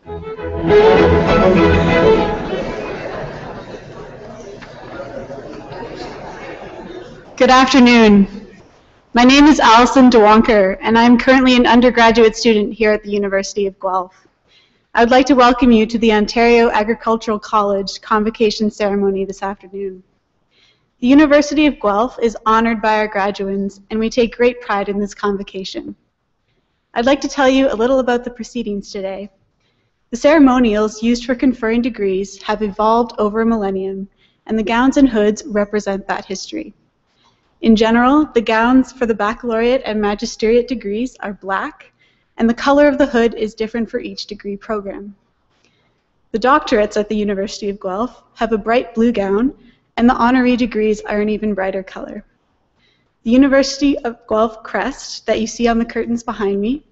Good afternoon. My name is Allison DeWonker, and I'm currently an undergraduate student here at the University of Guelph. I would like to welcome you to the Ontario Agricultural College Convocation ceremony this afternoon. The University of Guelph is honored by our graduands, and we take great pride in this convocation. I'd like to tell you a little about the proceedings today. The ceremonials used for conferring degrees have evolved over a millennium, and the gowns and hoods represent that history. In general, the gowns for the baccalaureate and magisteriate degrees are black, and the color of the hood is different for each degree program. The doctorates at the University of Guelph have a bright blue gown, and the honorary degrees are an even brighter color. The University of Guelph crest that you see on the curtains behind me,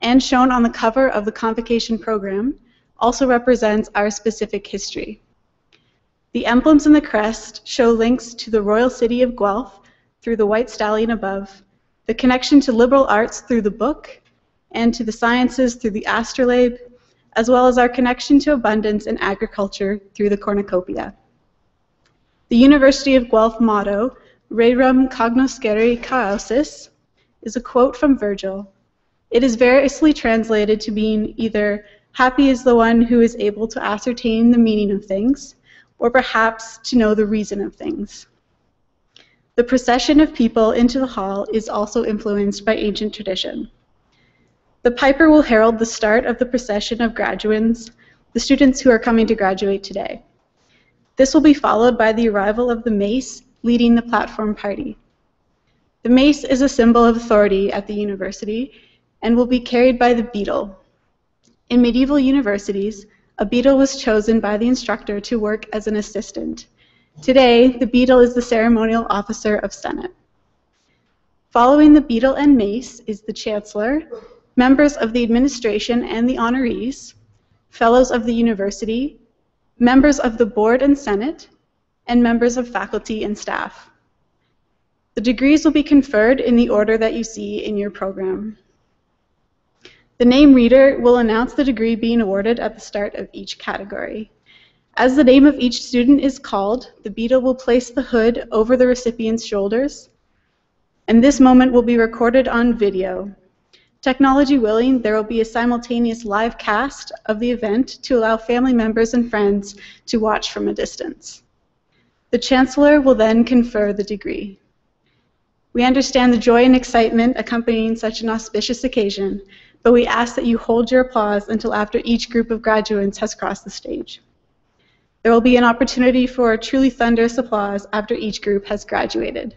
and shown on the cover of the Convocation program, also represents our specific history. The emblems in the crest show links to the royal city of Guelph through the white stallion above, the connection to liberal arts through the book, and to the sciences through the astrolabe, as well as our connection to abundance and agriculture through the cornucopia. The University of Guelph motto, Rerum cognoscere causis, is a quote from Virgil. It is variously translated to mean either happy is the one who is able to ascertain the meaning of things, or perhaps to know the reason of things. The procession of people into the hall is also influenced by ancient tradition. The piper will herald the start of the procession of graduands, the students who are coming to graduate today. This will be followed by the arrival of the mace leading the platform party. The mace is a symbol of authority at the university and will be carried by the beadle. In medieval universities, a beadle was chosen by the instructor to work as an assistant. Today, the beadle is the ceremonial officer of Senate. Following the beadle and mace is the chancellor, members of the administration and the honorees, fellows of the university, members of the board and senate, and members of faculty and staff. The degrees will be conferred in the order that you see in your program. The name reader will announce the degree being awarded at the start of each category. As the name of each student is called, the beadle will place the hood over the recipient's shoulders, and this moment will be recorded on video. Technology willing, there will be a simultaneous live cast of the event to allow family members and friends to watch from a distance. The Chancellor will then confer the degree. We understand the joy and excitement accompanying such an auspicious occasion, but we ask that you hold your applause until after each group of graduates has crossed the stage. There will be an opportunity for a truly thunderous applause after each group has graduated.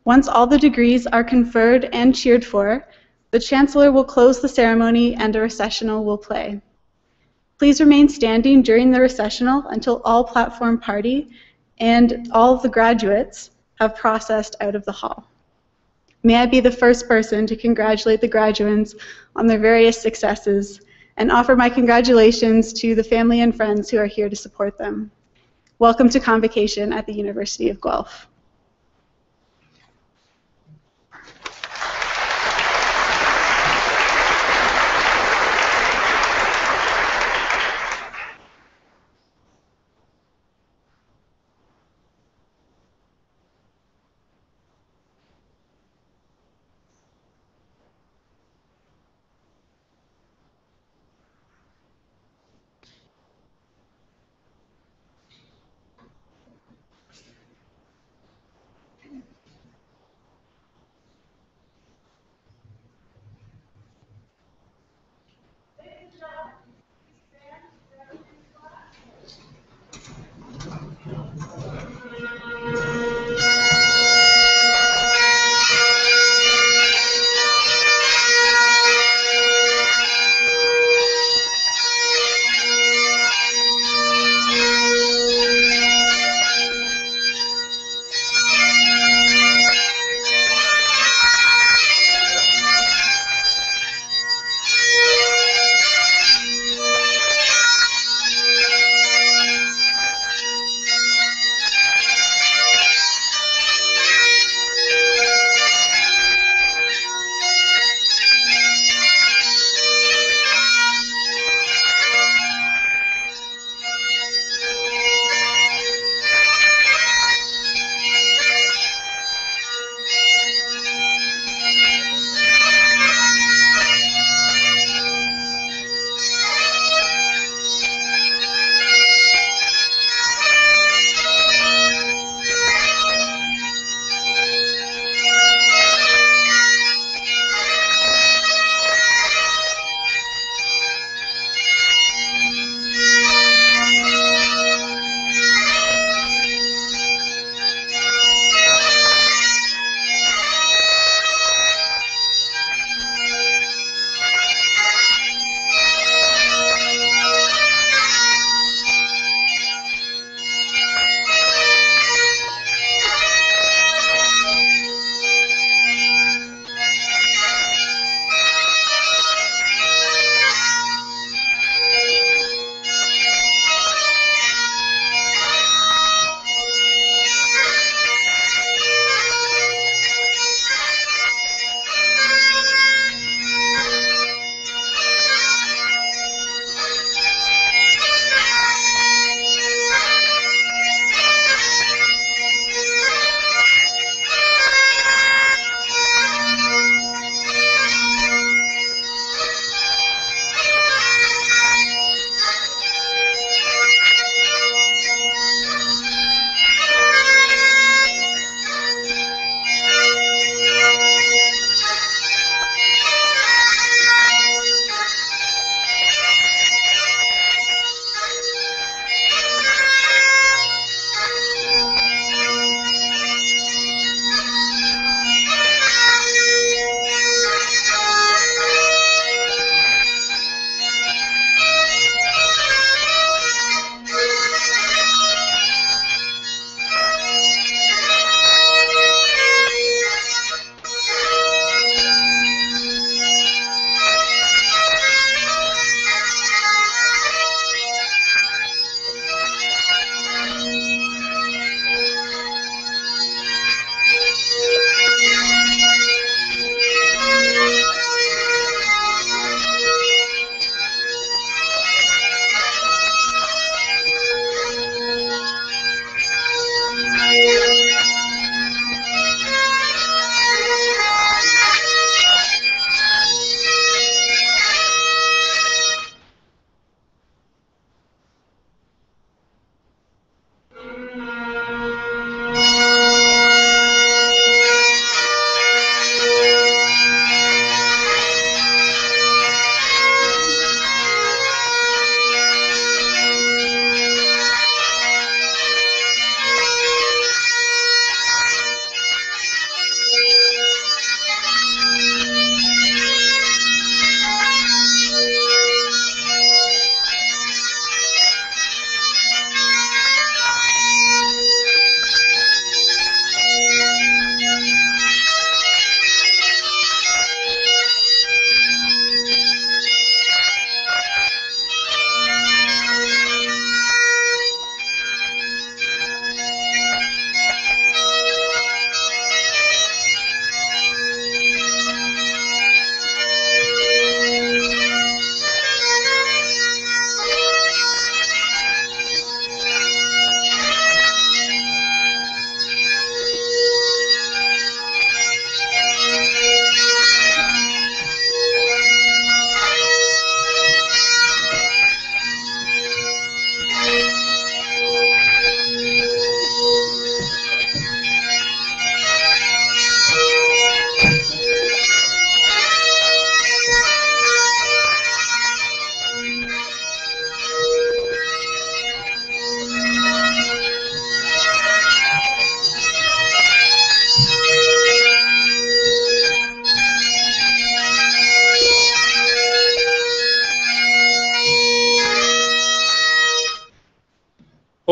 Once all the degrees are conferred and cheered for, the Chancellor will close the ceremony and a recessional will play. Please remain standing during the recessional until all platform party and all of the graduates have processed out of the hall. May I be the first person to congratulate the graduands on their various successes and offer my congratulations to the family and friends who are here to support them. Welcome to Convocation at the University of Guelph.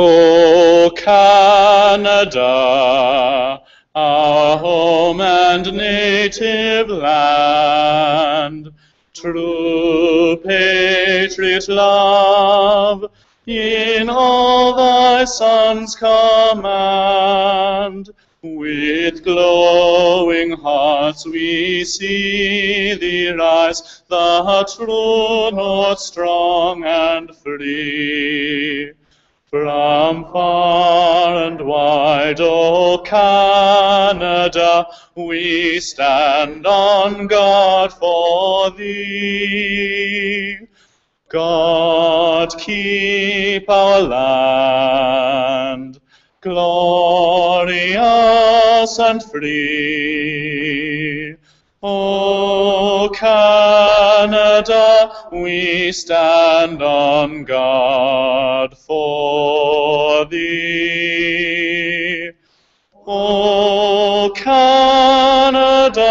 O Canada, our home and native land, true patriot love, in all thy sons command. With glowing hearts we see thee rise, the true north strong and free. From far and wide, O Canada, we stand on guard for thee. God keep our land, glorious and free. O Canada, we stand on guard for thee. O Canada,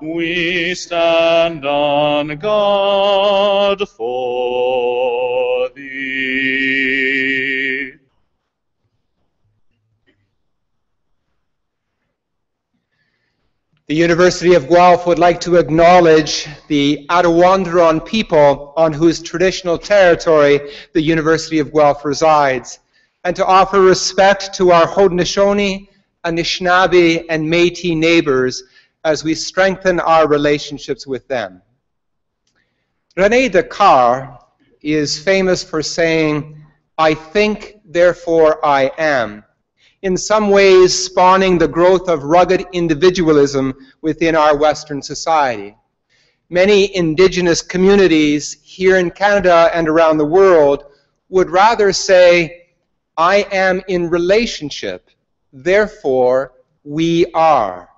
we stand on guard for thee. The University of Guelph would like to acknowledge the Attawandaron people on whose traditional territory the University of Guelph resides, and to offer respect to our Haudenosaunee, Anishinaabe, and Métis neighbors as we strengthen our relationships with them. René Descartes is famous for saying, "I think, therefore I am," in some ways spawning the growth of rugged individualism within our Western society. Many Indigenous communities here in Canada and around the world would rather say, "I am in relationship, therefore we are."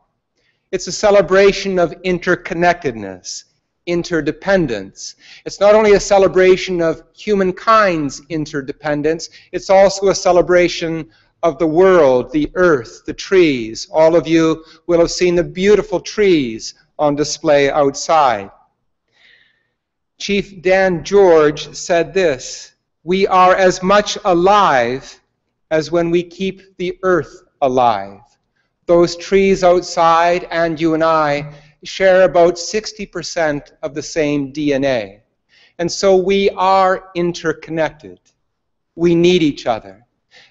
It's a celebration of interconnectedness, interdependence. It's not only a celebration of humankind's interdependence, it's also a celebration of the world, the earth, the trees. All of you will have seen the beautiful trees on display outside. Chief Dan George said this, "We are as much alive as when we keep the earth alive." Those trees outside and you and I share about 60% of the same DNA. And so we are interconnected. We need each other.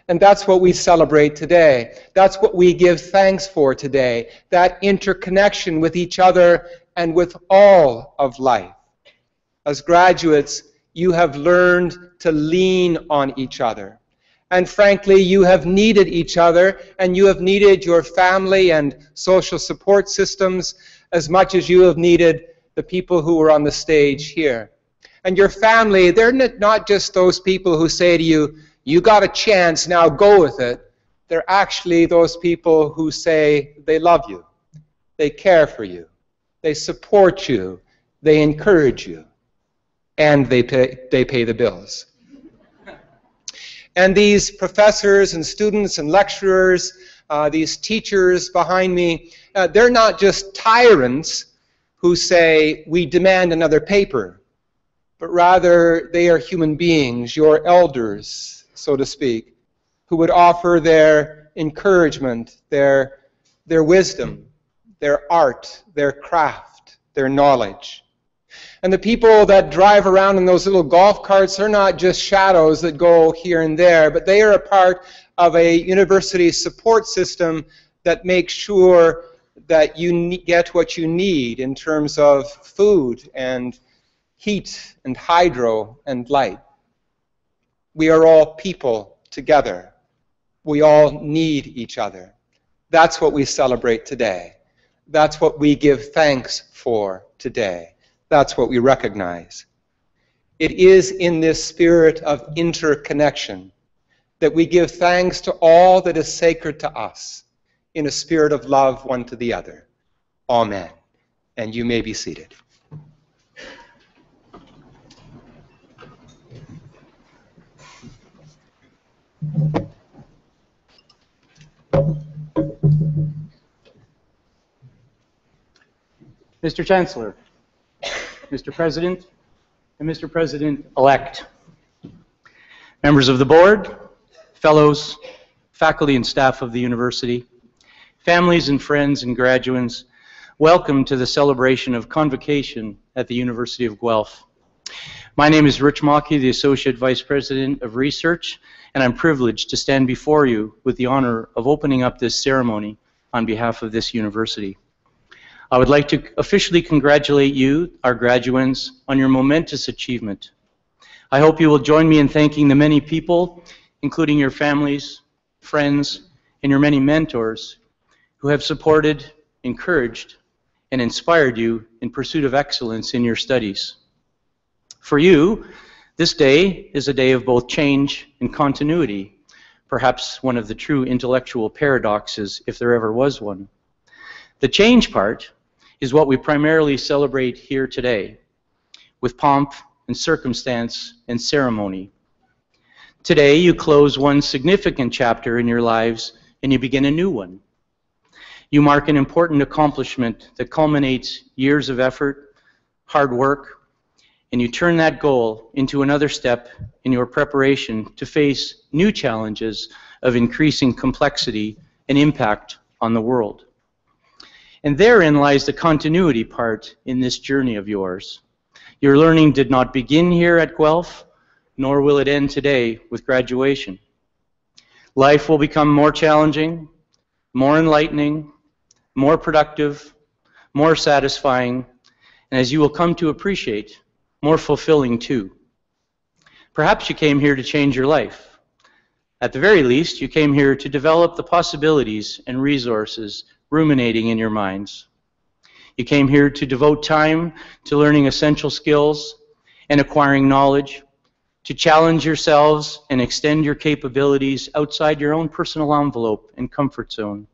And that's what we celebrate today. That's what we give thanks for today, that interconnection with each other and with all of life. As graduates, you have learned to lean on each other. And frankly, you have needed each other, and you have needed your family and social support systems as much as you have needed the people who are on the stage here. And your family, they're not just those people who say to you, "You got a chance, now go with it." They're actually those people who say they love you, they care for you, they support you, they encourage you, and they pay the bills. And these professors and students and lecturers, these teachers behind me, they're not just tyrants who say, "We demand another paper," but rather they are human beings, your elders, so to speak, who would offer their encouragement, their wisdom, their art, their craft, their knowledge. And the people that drive around in those little golf carts are not just shadows that go here and there, but they are a part of a university support system that makes sure that you get what you need in terms of food and heat and hydro and light. We are all people together. We all need each other. That's what we celebrate today. That's what we give thanks for today. That's what we recognize. It is in this spirit of interconnection that we give thanks to all that is sacred to us in a spirit of love one to the other. Amen. And you may be seated. Mr. Chancellor, Mr. President, and Mr. President-elect, members of the board, fellows, faculty and staff of the university, families and friends and graduates, welcome to the celebration of Convocation at the University of Guelph. My name is Rich Maki, the Associate Vice President of Research, and I'm privileged to stand before you with the honor of opening up this ceremony on behalf of this university. I would like to officially congratulate you, our graduates, on your momentous achievement. I hope you will join me in thanking the many people, including your families, friends, and your many mentors who have supported, encouraged, and inspired you in pursuit of excellence in your studies. For you, this day is a day of both change and continuity, perhaps one of the true intellectual paradoxes, if there ever was one. The change part is what we primarily celebrate here today, with pomp and circumstance and ceremony. Today, you close one significant chapter in your lives and you begin a new one. You mark an important accomplishment that culminates years of effort, hard work, and you turn that goal into another step in your preparation to face new challenges of increasing complexity and impact on the world. And therein lies the continuity part in this journey of yours. Your learning did not begin here at Guelph, nor will it end today with graduation. Life will become more challenging, more enlightening, more productive, more satisfying, and as you will come to appreciate, more fulfilling too. Perhaps you came here to change your life. At the very least, you came here to develop the possibilities and resources ruminating in your minds. You came here to devote time to learning essential skills and acquiring knowledge, to challenge yourselves and extend your capabilities outside your own personal envelope and comfort zone.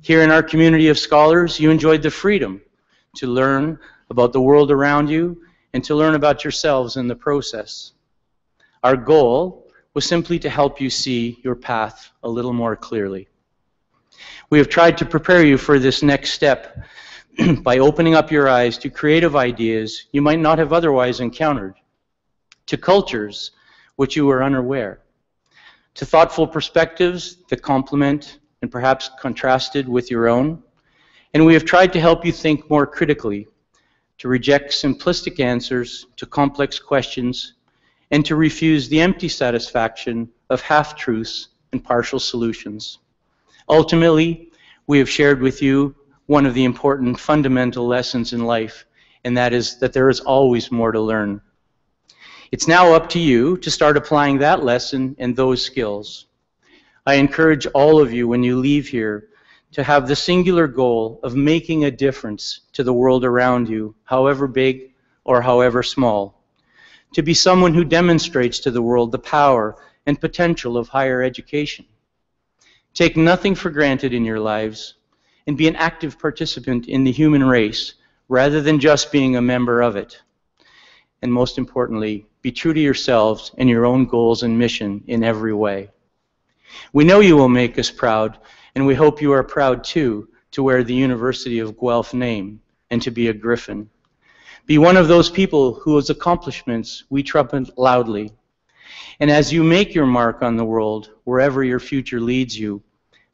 Here in our community of scholars, you enjoyed the freedom to learn about the world around you and to learn about yourselves in the process. Our goal was simply to help you see your path a little more clearly. We have tried to prepare you for this next step by opening up your eyes to creative ideas you might not have otherwise encountered, to cultures which you were unaware, to thoughtful perspectives that complement and perhaps contrasted with your own. And we have tried to help you think more critically, to reject simplistic answers to complex questions, and to refuse the empty satisfaction of half-truths and partial solutions. Ultimately, we have shared with you one of the important fundamental lessons in life, and that is that there is always more to learn. It's now up to you to start applying that lesson and those skills. I encourage all of you when you leave here to have the singular goal of making a difference to the world around you, however big or however small. To be someone who demonstrates to the world the power and potential of higher education. Take nothing for granted in your lives and be an active participant in the human race rather than just being a member of it. And most importantly, be true to yourselves and your own goals and mission in every way. We know you will make us proud, and we hope you are proud too to wear the University of Guelph name and to be a Griffin. Be one of those people whose accomplishments we trumpet loudly. And as you make your mark on the world, wherever your future leads you,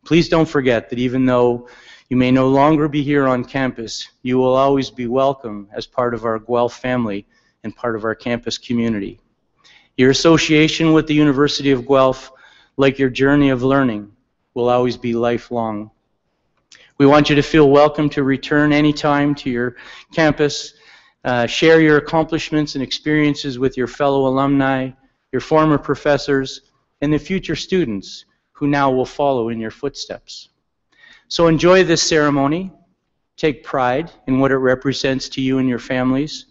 please don't forget that even though you may no longer be here on campus, you will always be welcome as part of our Guelph family and part of our campus community. Your association with the University of Guelph, like your journey of learning, will always be lifelong. We want you to feel welcome to return anytime to your campus, share your accomplishments and experiences with your fellow alumni, your former professors, and the future students who now will follow in your footsteps. So enjoy this ceremony, take pride in what it represents to you and your families,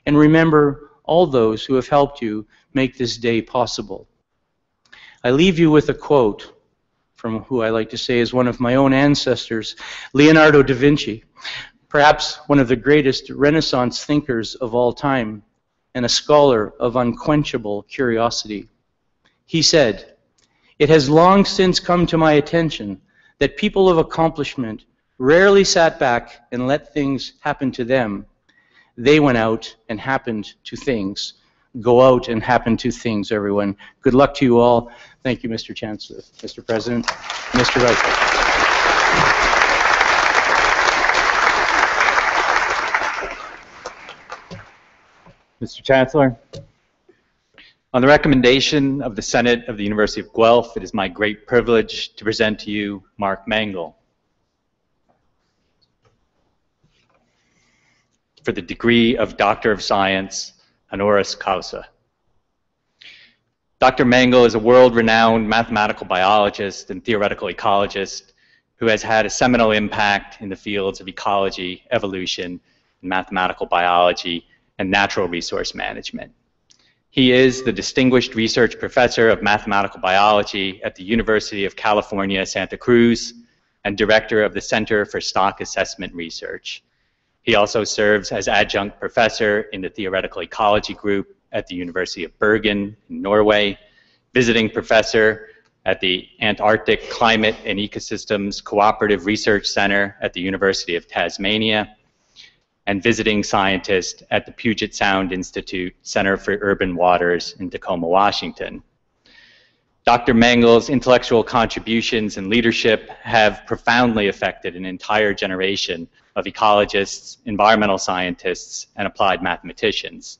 and remember all those who have helped you make this day possible. I leave you with a quote from who I like to say is one of my own ancestors, Leonardo da Vinci, perhaps one of the greatest Renaissance thinkers of all time, and a scholar of unquenchable curiosity. He said, "It has long since come to my attention that people of accomplishment rarely sat back and let things happen to them. They went out and happened to things, Go out and happen to things, everyone. Good luck to you all. Thank you, Mr. Chancellor, Mr. President, Mr. Vice. Mr. Chancellor, on the recommendation of the Senate of the University of Guelph, it is my great privilege to present to you Mark Mangel for the degree of Doctor of Science, honoris causa. Dr. Mangel is a world-renowned mathematical biologist and theoretical ecologist who has had a seminal impact in the fields of ecology, evolution, and mathematical biology, and natural resource management. He is the Distinguished Research Professor of Mathematical Biology at the University of California, Santa Cruz, and Director of the Center for Stock Assessment Research. He also serves as Adjunct Professor in the Theoretical Ecology Group at the University of Bergen in Norway, Visiting Professor at the Antarctic Climate and Ecosystems Cooperative Research Center at the University of Tasmania, and Visiting Scientist at the Puget Sound Institute Center for Urban Waters in Tacoma, Washington. Dr. Mangel's intellectual contributions and leadership have profoundly affected an entire generation of ecologists, environmental scientists, and applied mathematicians.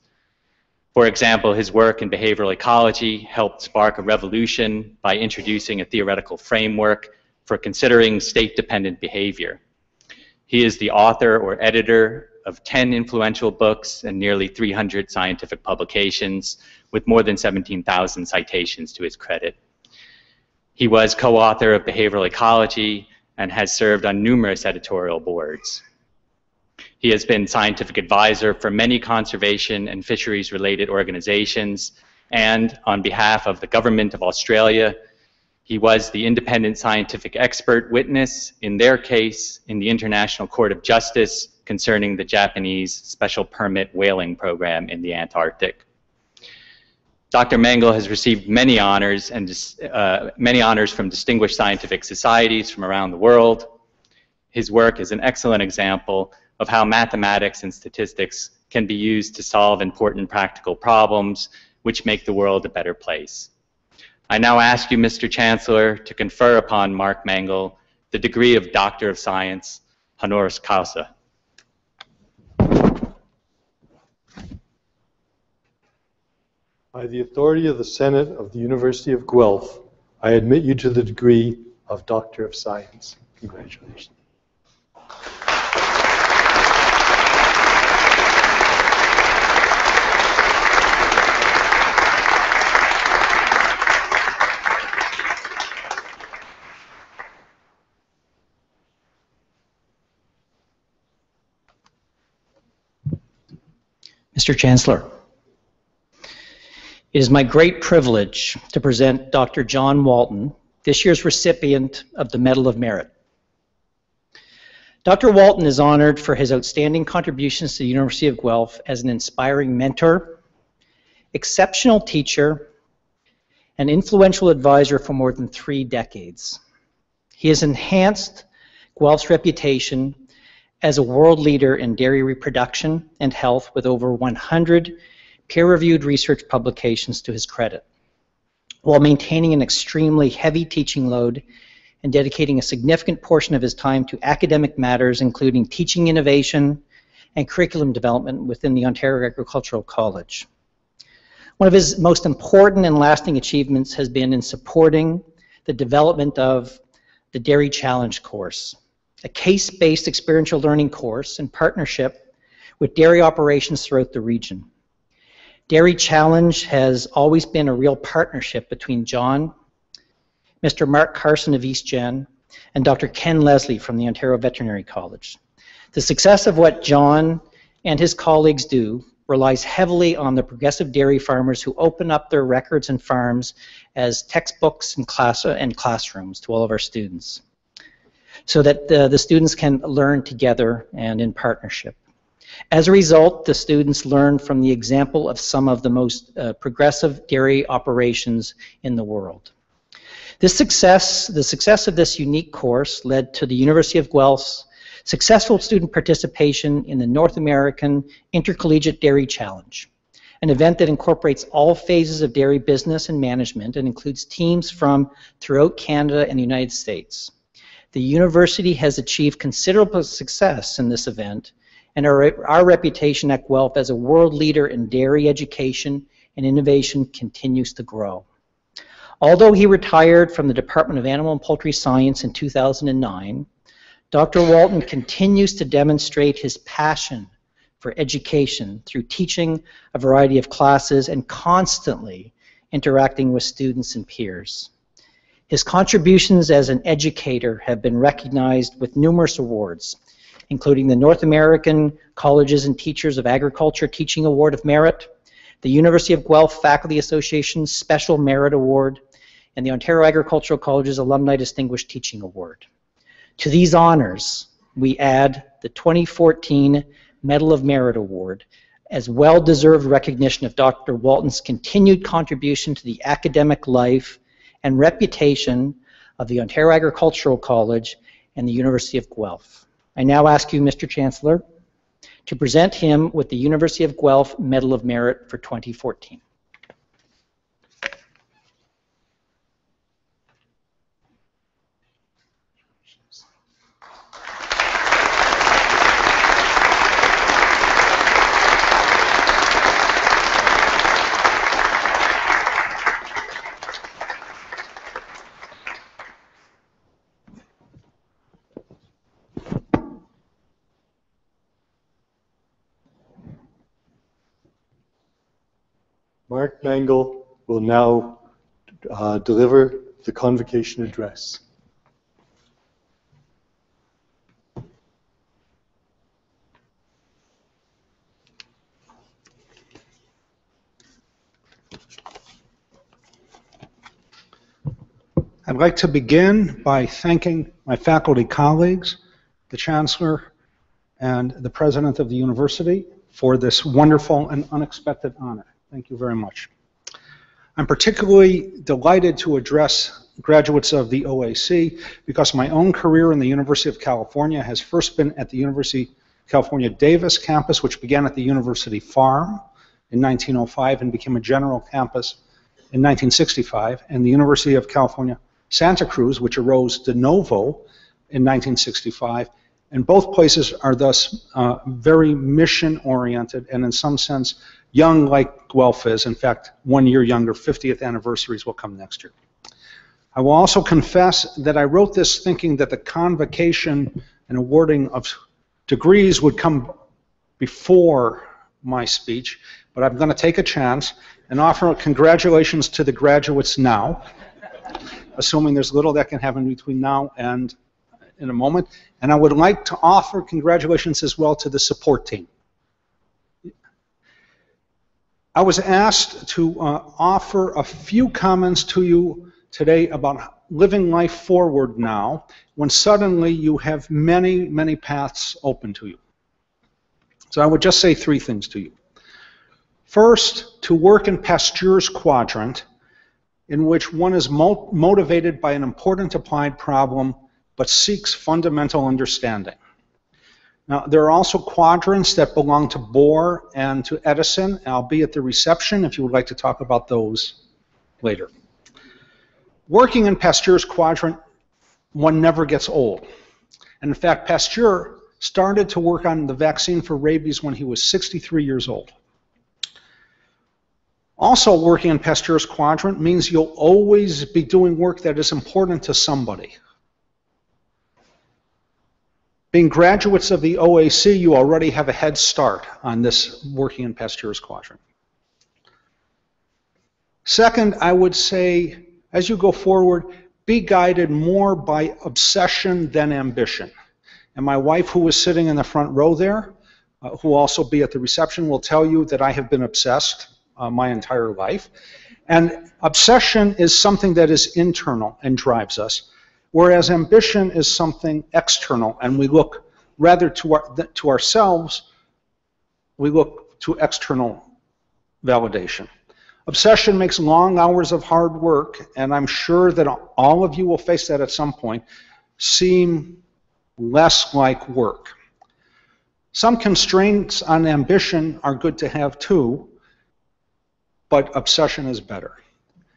For example, his work in behavioral ecology helped spark a revolution by introducing a theoretical framework for considering state-dependent behavior. He is the author or editor of 10 influential books and nearly 300 scientific publications, with more than 17,000 citations to his credit. He was co-author of Behavioral Ecology and has served on numerous editorial boards. He has been scientific advisor for many conservation and fisheries-related organizations, and on behalf of the Government of Australia, he was the independent scientific expert witness in their case in the International Court of Justice concerning the Japanese Special Permit Whaling Program in the Antarctic. Dr. Mangel has received many honors from distinguished scientific societies from around the world. His work is an excellent example of how mathematics and statistics can be used to solve important practical problems which make the world a better place. I now ask you, Mr. Chancellor, to confer upon Mark Mangel the degree of Doctor of Science, honoris causa. By the authority of the Senate of the University of Guelph, I admit you to the degree of Doctor of Science. Congratulations. Mr. Chancellor, it is my great privilege to present Dr. John Walton, this year's recipient of the Medal of Merit. Dr. Walton is honored for his outstanding contributions to the University of Guelph as an inspiring mentor, exceptional teacher, and influential advisor for more than 3 decades. He has enhanced Guelph's reputation as a world leader in dairy reproduction and health with over 100 peer-reviewed research publications to his credit, while maintaining an extremely heavy teaching load and dedicating a significant portion of his time to academic matters, including teaching innovation and curriculum development within the Ontario Agricultural College. One of his most important and lasting achievements has been in supporting the development of the Dairy Challenge course, a case-based experiential learning course in partnership with dairy operations throughout the region. Dairy Challenge has always been a real partnership between John, Mr. Mark Carson of East Gen, and Dr. Ken Leslie from the Ontario Veterinary College. The success of what John and his colleagues do relies heavily on the progressive dairy farmers who open up their records and farms as textbooks and classrooms to all of our students, so that the students can learn together and in partnership. As a result, the students learn from the example of some of the most progressive dairy operations in the world. The success of this unique course led to the University of Guelph's successful student participation in the North American Intercollegiate Dairy Challenge, an event that incorporates all phases of dairy business and management and includes teams from throughout Canada and the United States. The university has achieved considerable success in this event, and our reputation at Guelph as a world leader in dairy education and innovation continues to grow. Although he retired from the Department of Animal and Poultry Science in 2009, Dr. Walton continues to demonstrate his passion for education through teaching a variety of classes and constantly interacting with students and peers. His contributions as an educator have been recognized with numerous awards, including the North American Colleges and Teachers of Agriculture Teaching Award of Merit, the University of Guelph Faculty Association's Special Merit Award, and the Ontario Agricultural College's Alumni Distinguished Teaching Award. To these honors, we add the 2014 Medal of Merit Award as well-deserved recognition of Dr. Walton's continued contribution to the academic life and reputation of the Ontario Agricultural College and the University of Guelph. I now ask you, Mr. Chancellor, to present him with the University of Guelph Medal of Merit for 2014. Mark Mangle will now deliver the Convocation address. I'd like to begin by thanking my faculty colleagues, the Chancellor, and the President of the University for this wonderful and unexpected honor. Thank you very much. I'm particularly delighted to address graduates of the OAC because my own career in the University of California has first been at the University of California Davis campus, which began at the University Farm in 1905 and became a general campus in 1965, and the University of California Santa Cruz, which arose de novo in 1965, and both places are thus very mission-oriented and in some sense young like Guelph is. In fact, 1 year younger, 50th anniversaries will come next year. I will also confess that I wrote this thinking that the convocation and awarding of degrees would come before my speech, but I'm going to take a chance and offer congratulations to the graduates now, assuming there's little that can happen between now and in a moment. And I would like to offer congratulations as well to the support team. I was asked to offer a few comments to you today about living life forward now, when suddenly you have many, many paths open to you. So I would just say three things to you. First, to work in Pasteur's quadrant, in which one is motivated by an important applied problem, but seeks fundamental understanding. Now, there are also quadrants that belong to Bohr and to Edison. I'll be at the reception if you would like to talk about those later. Working in Pasteur's quadrant, one never gets old. And in fact, Pasteur started to work on the vaccine for rabies when he was 63 years old. Also, working in Pasteur's quadrant means you'll always be doing work that is important to somebody. Being graduates of the OAC, you already have a head start on this working in Pasteur's quadrant. Second, I would say, as you go forward, be guided more by obsession than ambition. And my wife, who is sitting in the front row there, who will also be at the reception, will tell you that I have been obsessed my entire life. And obsession is something that is internal and drives us, whereas ambition is something external, and we look rather to ourselves, we look to external validation. Obsession makes long hours of hard work, and I'm sure that all of you will face that at some point, seem less like work. Some constraints on ambition are good to have too, but obsession is better.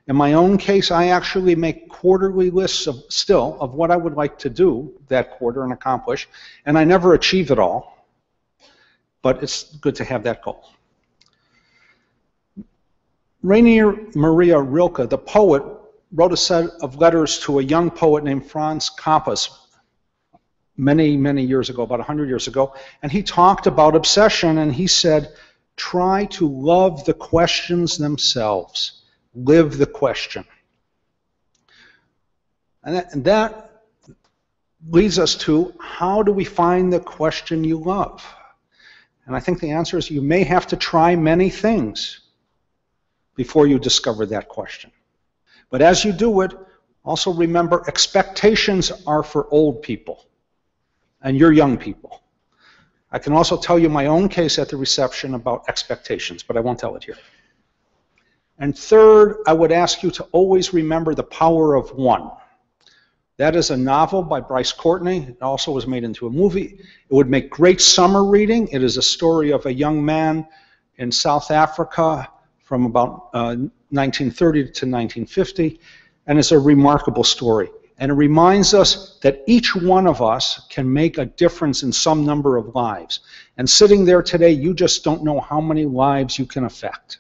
In my own case, I actually make quarterly lists of what I would like to do that quarter and accomplish, and I never achieve it all, but it's good to have that goal. Rainer Maria Rilke, the poet, wrote a set of letters to a young poet named Franz Kappas many, many years ago, about 100 years ago, and he talked about obsession, and he said, try to love the questions themselves. Live the question. And that leads us to, how do we find the question you love? And I think the answer is you may have to try many things before you discover that question. But as you do it, also remember expectations are for old people, and you're young people. I can also tell you my own case at the reception about expectations, but I won't tell it here. And third, I would ask you to always remember The Power of One. That is a novel by Bryce Courtney. It also was made into a movie. It would make great summer reading. It is a story of a young man in South Africa from about 1930 to 1950, and it's a remarkable story. And it reminds us that each one of us can make a difference in some number of lives. And sitting there today, you just don't know how many lives you can affect.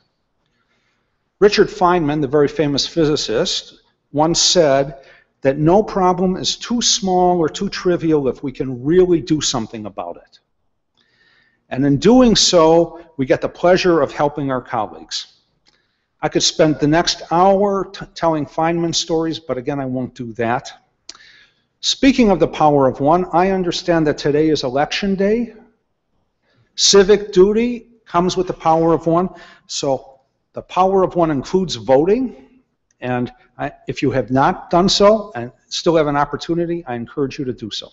Richard Feynman, the very famous physicist, once said that no problem is too small or too trivial if we can really do something about it. And in doing so, we get the pleasure of helping our colleagues. I could spend the next hour telling Feynman stories, but again, I won't do that. Speaking of the power of one, I understand that today is election day. Civic duty comes with the power of one, so the power of one includes voting, and if you have not done so and still have an opportunity, I encourage you to do so.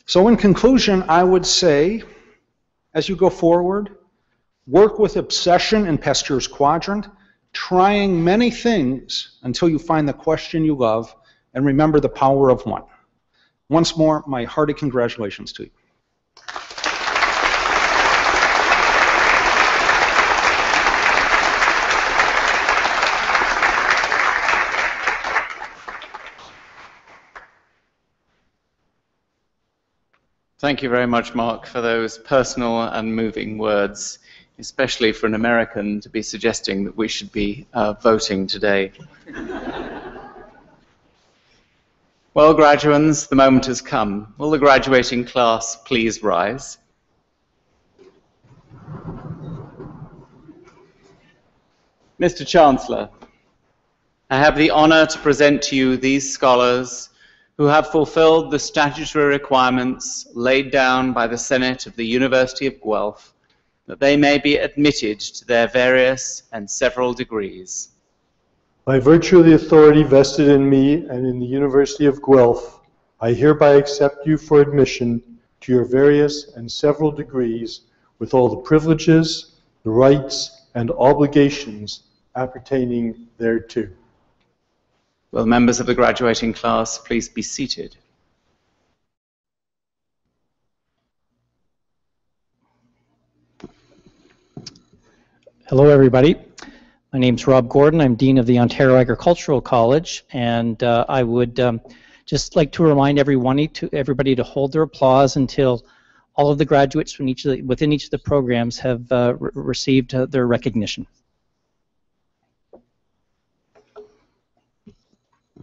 So in conclusion, I would say, as you go forward, work with obsession in Pasteur's quadrant, trying many things until you find the question you love, and remember the power of one. Once more, my hearty congratulations to you. Thank you very much, Mark, for those personal and moving words, especially for an American to be suggesting that we should be voting today. Well, graduands, the moment has come. Will the graduating class please rise? Mr. Chancellor, I have the honor to present to you these scholars who have fulfilled the statutory requirements laid down by the Senate of the University of Guelph, that they may be admitted to their various and several degrees. By virtue of the authority vested in me and in the University of Guelph, I hereby accept you for admission to your various and several degrees with all the privileges, the rights, and obligations appertaining thereto. Will members of the graduating class please be seated? Hello, everybody. My name's Rob Gordon. I'm Dean of the Ontario Agricultural College, and I would just like to remind everybody to hold their applause until all of the graduates from within each of the programs have received their recognition.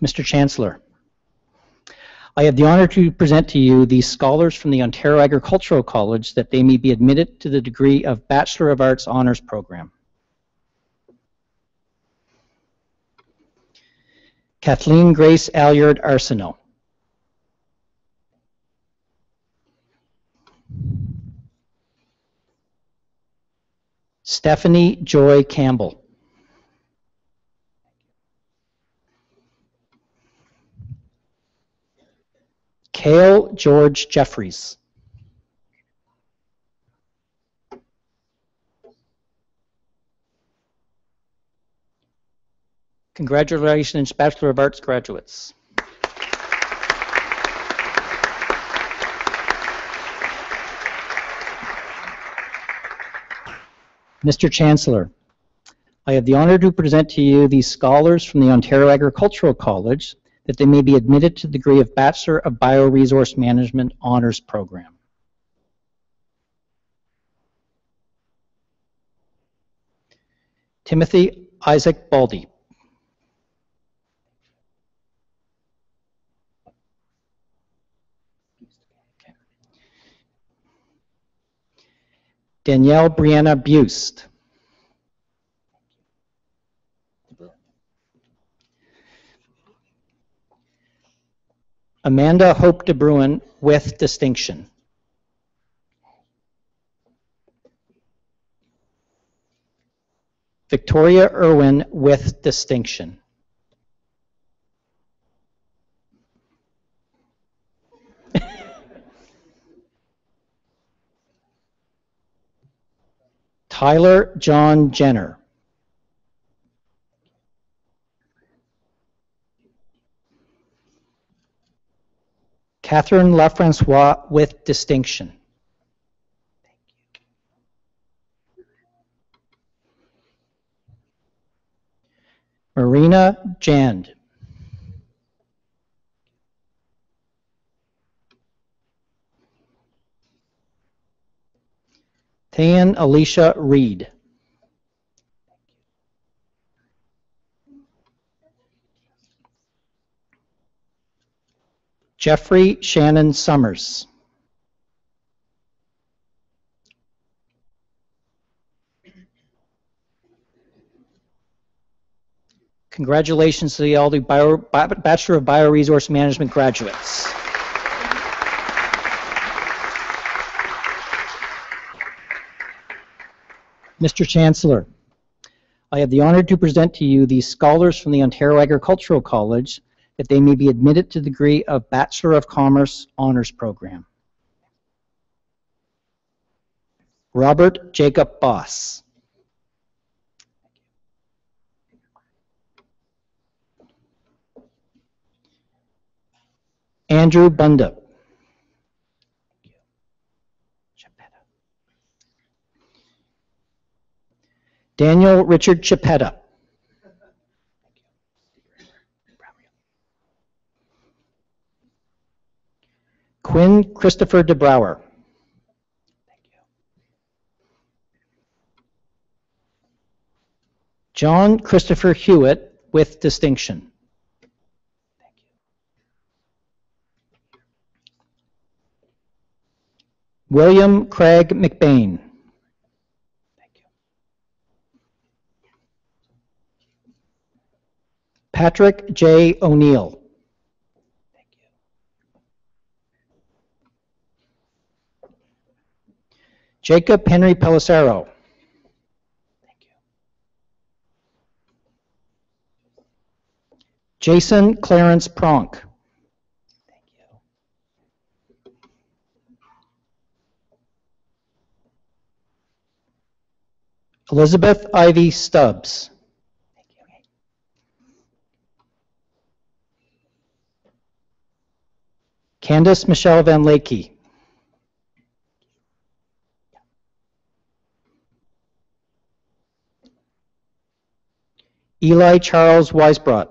Mr. Chancellor, I have the honor to present to you these scholars from the Ontario Agricultural College that they may be admitted to the degree of Bachelor of Arts Honours Program. Kathleen Grace Alliard Arsenault. Stephanie Joy Campbell. Cale George Jeffries. Congratulations, Bachelor of Arts graduates. Mr. Chancellor, I have the honor to present to you these scholars from the Ontario Agricultural College that they may be admitted to the degree of Bachelor of Bioresource Management Honors Program. Timothy Isaac Baldy. Danielle Brianna Buste. Amanda Hope de Bruin with distinction. Victoria Irwin with distinction. Tyler John Jenner. Catherine Lafrancois with distinction. Marina Jand. Thayan Alicia Reed. Jeffrey Shannon Summers. Congratulations to all the Bachelor of Bioresource Management graduates. Mr. Chancellor, I have the honor to present to you these scholars from the Ontario Agricultural College that they may be admitted to the degree of Bachelor of Commerce Honors Program. Robert Jacob Boss. Andrew Bunda. Daniel Richard Chipetta. Quinn Christopher DeBrouwer. John Christopher Hewitt with distinction. William Craig McBain. Patrick J. O'Neill. Jacob Henry Pellicero. Jason Clarence Pronk. Elizabeth Ivy Stubbs. Candace Michelle Van Lakey. Eli Charles Weisbrot.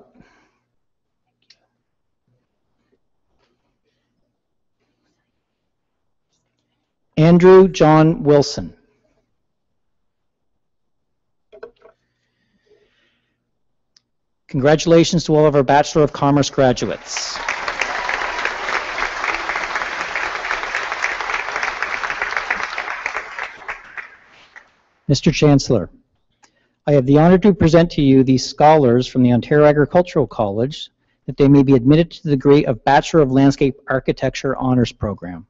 Andrew John Wilson. Congratulations to all of our Bachelor of Commerce graduates. Mr. Chancellor, I have the honor to present to you these scholars from the Ontario Agricultural College that they may be admitted to the degree of Bachelor of Landscape Architecture Honors Program.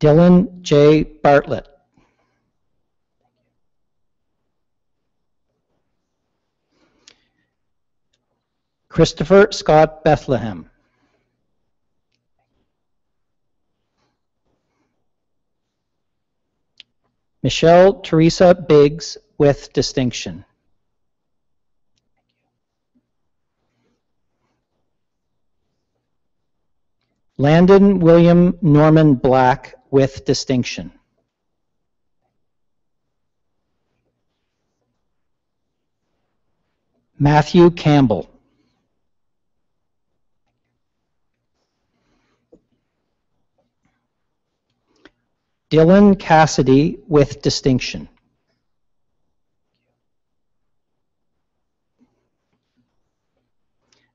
Dylan J. Bartlett. Christopher Scott Bethlehem. Michelle Teresa Biggs with distinction. Landon William Norman Black with distinction. Matthew Campbell. Dylan Cassidy with distinction.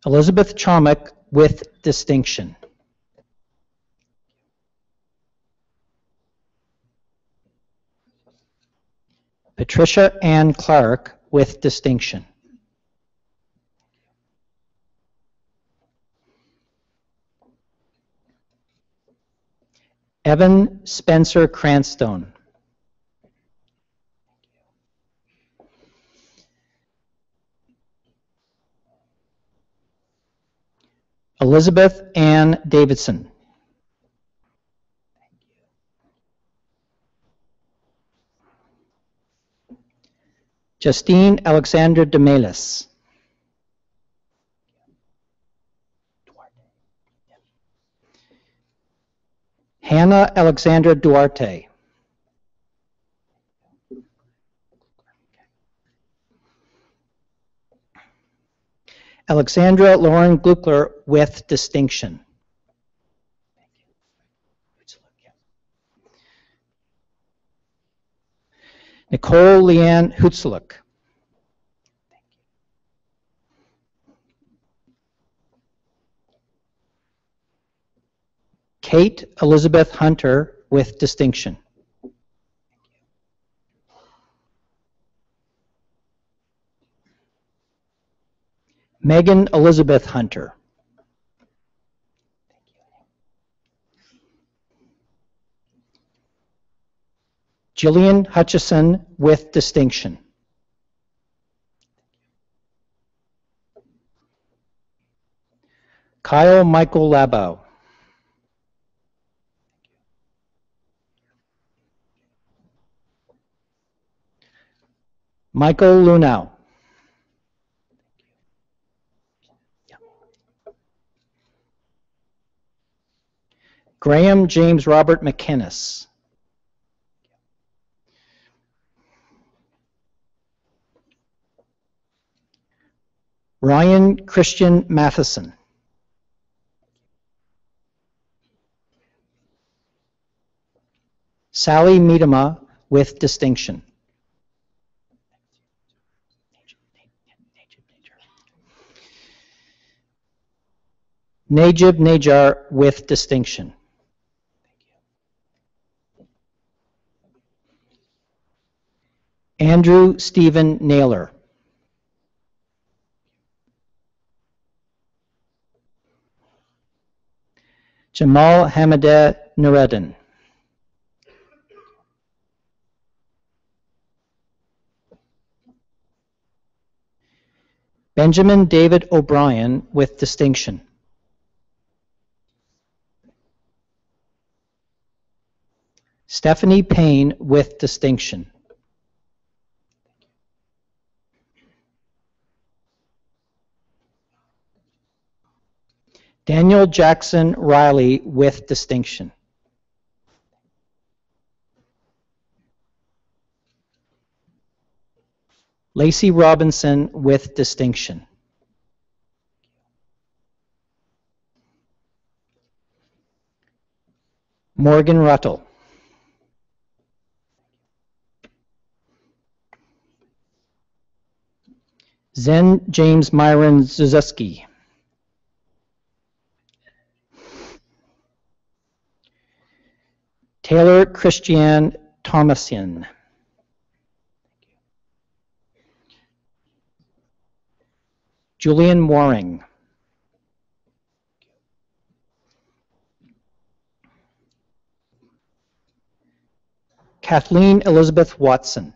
Elizabeth Chomick with distinction. Patricia Ann Clark with distinction. Evan Spencer Cranstone. Elizabeth Ann Davidson. Justine Alexandra DeMelis. Hannah Alexandra Duarte. Alexandra Lauren Gluckler with distinction. Nicole Leanne Hutzlik. Kate Elizabeth Hunter with distinction. Megan Elizabeth Hunter. Jillian Hutchison with distinction. Kyle Michael Labow. Michael Lunau. Graham James Robert McInnes. Ryan Christian Matheson. Sally Miedema with distinction. Najib Najar with distinction. Andrew Stephen Naylor. Jamal Hamadeh Nureddin. Benjamin David O'Brien with distinction. Stephanie Payne with distinction. Daniel Jackson Riley with distinction. Lacey Robinson with distinction. Morgan Ruttle. Zen James Myron Zuzeski. Taylor Christiane Thomasian. Julian Waring. Kathleen Elizabeth Watson.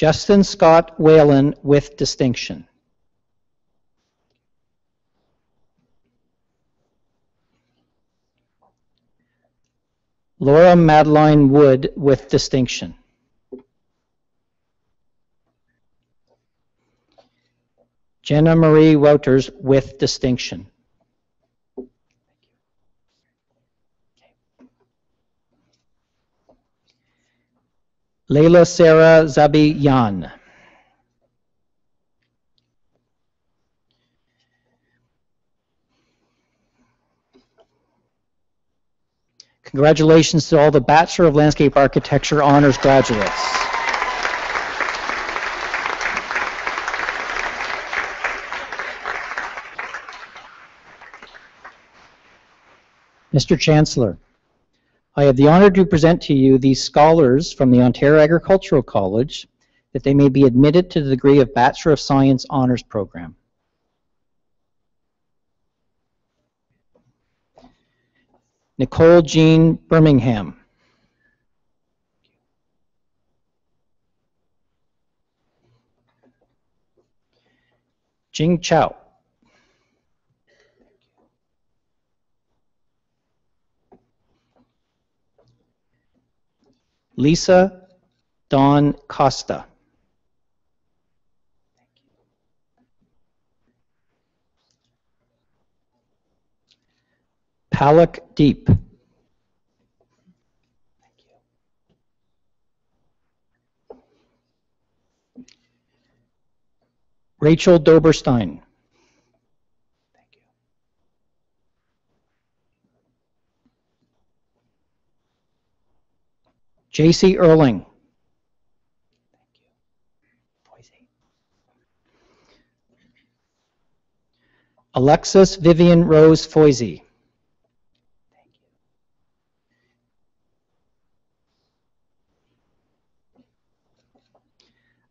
Justin Scott Whalen with distinction. Laura Madeline Wood with distinction. Jenna Marie Wouters with distinction. Leila Sarah Zabi Yan. Congratulations to all the Bachelor of Landscape Architecture honors graduates. Mr. Chancellor, I have the honor to present to you these scholars from the Ontario Agricultural College that they may be admitted to the degree of Bachelor of Science Honors Program. Nicole Jean Birmingham. Jing Chao. Lisa Dawn Costa. Palak Deep. Rachel Doberstein. J.C. Erling. Alexis Vivian Rose Foisey.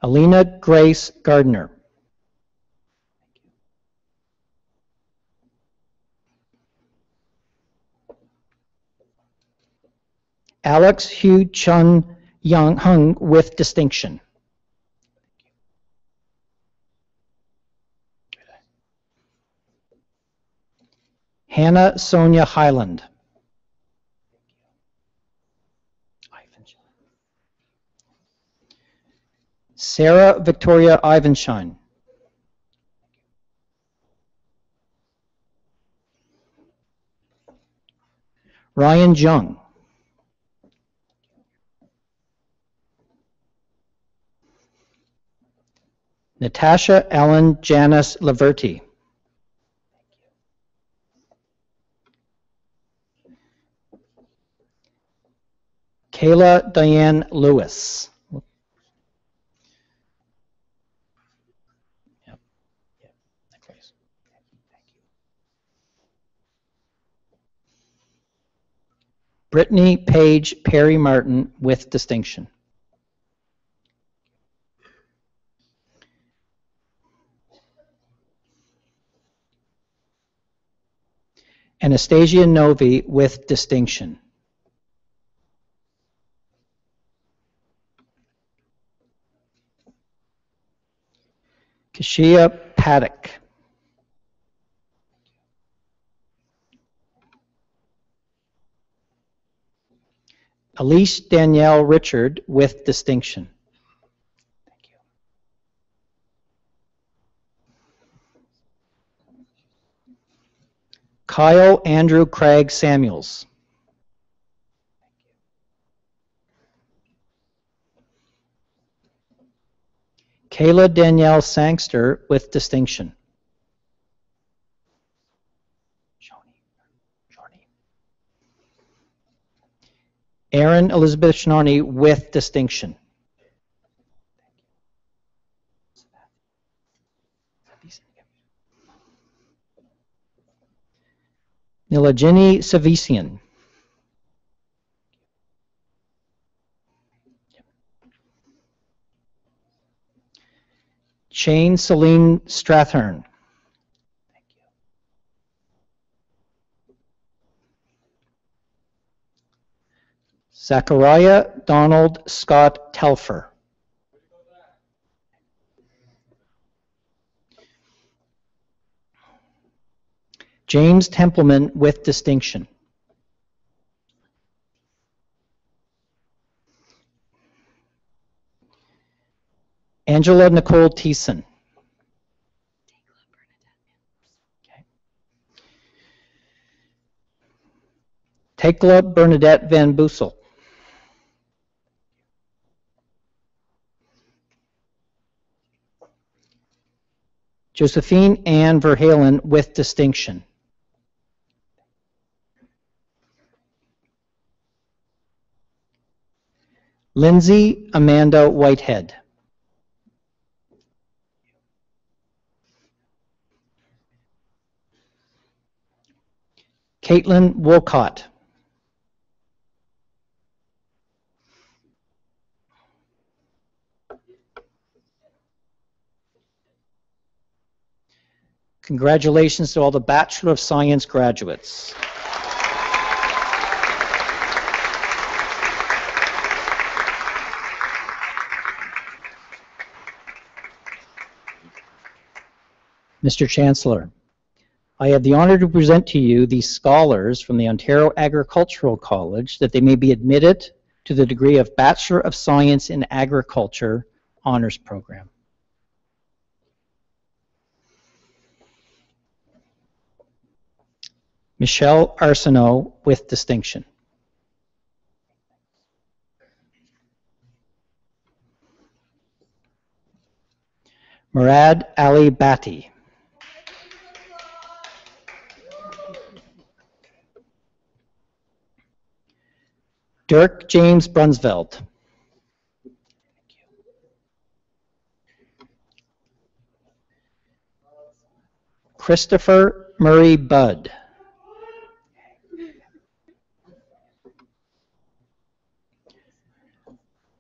Alina Grace Gardner. Alex Hugh Chun Young Hung with distinction. Hannah Sonia Highland. Sarah Victoria Ivanshine. Ryan Jung. Natasha Ellen Janice Laverty. Kayla Diane Lewis. Brittany Page Perry Martin with distinction. Anastasia Novi with distinction. Kashia Paddock. Elise Danielle Richard with distinction. Kyle Andrew Craig Samuels. Kayla Danielle Sangster with distinction. Erin Elizabeth Schnorney with distinction. Nilajini Savisian. Shane Celine Strathern. Zachariah Donald Scott Telfer. James Templeman with distinction. Angela Nicole Thiessen. Tekla Bernadette Van Boesel. Josephine Ann Verhalen with distinction. Lindsay Amanda Whitehead. Caitlin Wolcott. Congratulations to all the Bachelor of Science graduates. Mr. Chancellor, I have the honor to present to you these scholars from the Ontario Agricultural College that they may be admitted to the degree of Bachelor of Science in Agriculture Honors Program. Michelle Arsenault with distinction. Murad Ali Bati. Dirk James Brunsveld. Christopher Murray Budd.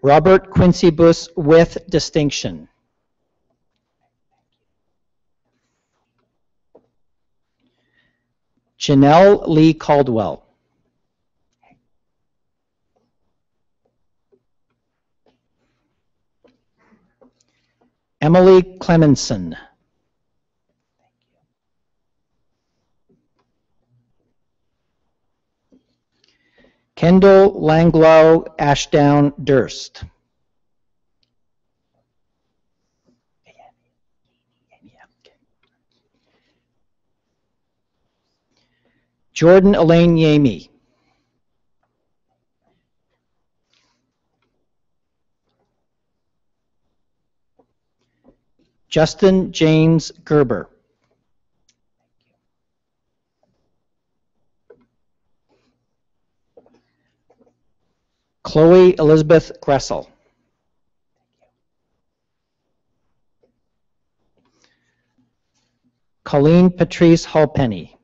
Robert Quincy Buss with distinction. Janelle Lee Caldwell. Emily Clemenson. Kendall Langlow Ashdown Durst. Jordan Elaine Yamey. Justin James Gerber. Chloe Elizabeth Gressel. Colleen Patrice Halpenny.